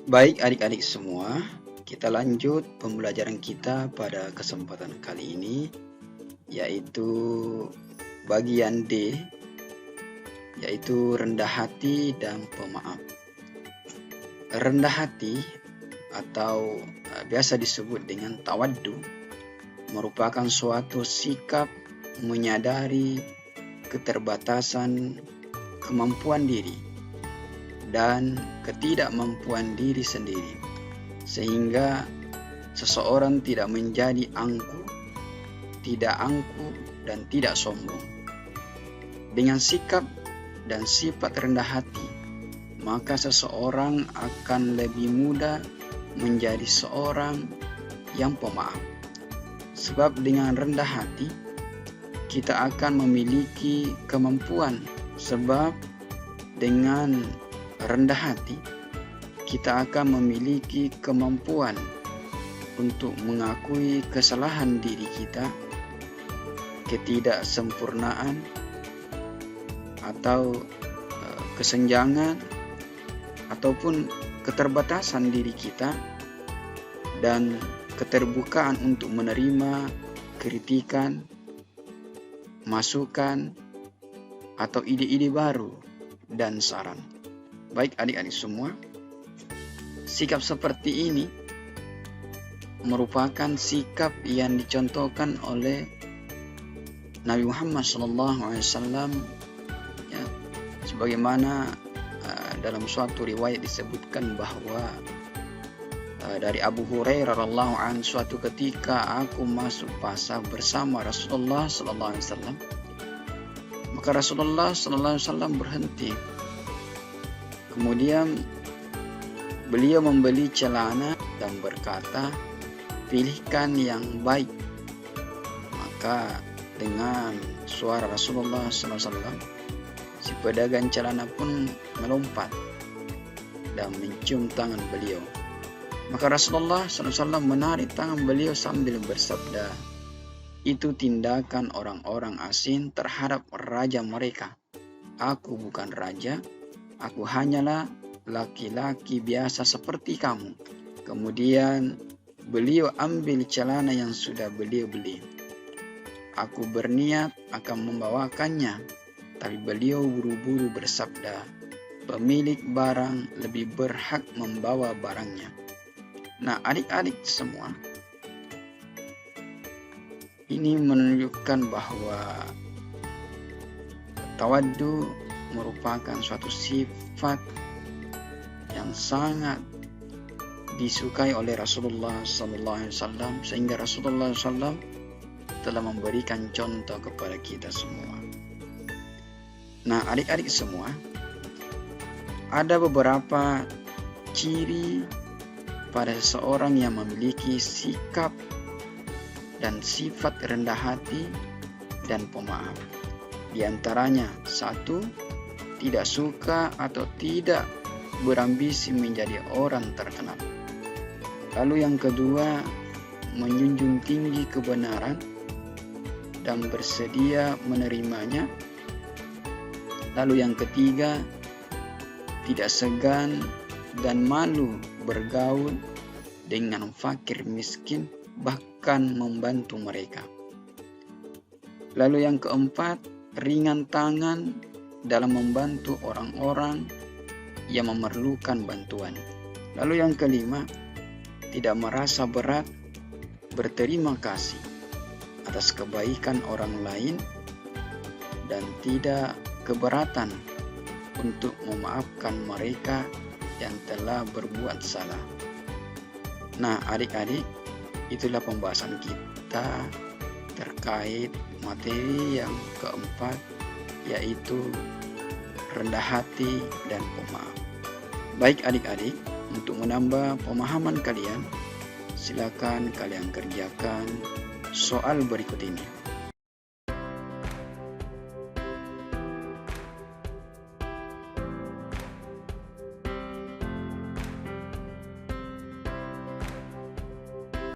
Baik adik-adik semua, kita lanjut pembelajaran kita pada kesempatan kali ini, yaitu bagian D, yaitu rendah hati dan pemaaf. Rendah hati atau biasa disebut dengan tawaddu merupakan suatu sikap menyadari keterbatasan kemampuan diri dan ketidakmampuan diri sendiri, sehingga seseorang tidak menjadi angkuh, tidak angkuh, dan tidak sombong. Dengan sikap dan sifat rendah hati, maka seseorang akan lebih mudah menjadi seorang yang pemaaf. Sebab dengan rendah hati, kita akan memiliki kemampuan. Sebab dengan rendah hati, kita akan memiliki kemampuan untuk mengakui kesalahan diri kita, ketidaksempurnaan atau kesenjangan ataupun keterbatasan diri kita, dan keterbukaan untuk menerima kritikan, masukan, atau ide-ide baru dan saran. Baik adik-adik semua, sikap seperti ini merupakan sikap yang dicontohkan oleh Nabi Muhammad SAW, ya, sebagaimana dalam suatu riwayat disebutkan bahwa dari Abu Hurairah radhiyallahu anhu, suatu ketika aku masuk pasar bersama Rasulullah SAW, maka Rasulullah SAW berhenti. Kemudian beliau membeli celana dan berkata, pilihkan yang baik. Maka dengan suara Rasulullah SAW, si pedagang celana pun melompat dan mencium tangan beliau. Maka Rasulullah SAW menarik tangan beliau sambil bersabda, itu tindakan orang-orang asing terhadap raja mereka. Aku bukan raja, aku hanyalah laki-laki biasa seperti kamu. Kemudian beliau ambil celana yang sudah beliau beli. Aku berniat akan membawakannya, tapi beliau buru-buru bersabda, pemilik barang lebih berhak membawa barangnya. Nah, adik-adik semua, ini menunjukkan bahwa tawaddu merupakan suatu sifat yang sangat disukai oleh Rasulullah SAW, sehingga Rasulullah SAW telah memberikan contoh kepada kita semua. Nah, adik-adik semua, ada beberapa ciri pada seseorang yang memiliki sikap dan sifat rendah hati dan pemaaf. Di antaranya, 1, tidak suka atau tidak berambisi menjadi orang terkenal. Lalu yang kedua, menjunjung tinggi kebenaran dan bersedia menerimanya. Lalu yang ketiga, tidak segan dan malu bergaul dengan fakir miskin, bahkan membantu mereka. Lalu yang keempat, ringan tangan dalam membantu orang-orang yang memerlukan bantuan. Lalu yang kelima, tidak merasa berat berterima kasih atas kebaikan orang lain dan tidak keberatan untuk memaafkan mereka yang telah berbuat salah. Nah, adik-adik, itulah pembahasan kita terkait materi yang keempat, yaitu rendah hati dan pemaaf. Baik adik-adik, untuk menambah pemahaman kalian, silakan kalian kerjakan soal berikut ini.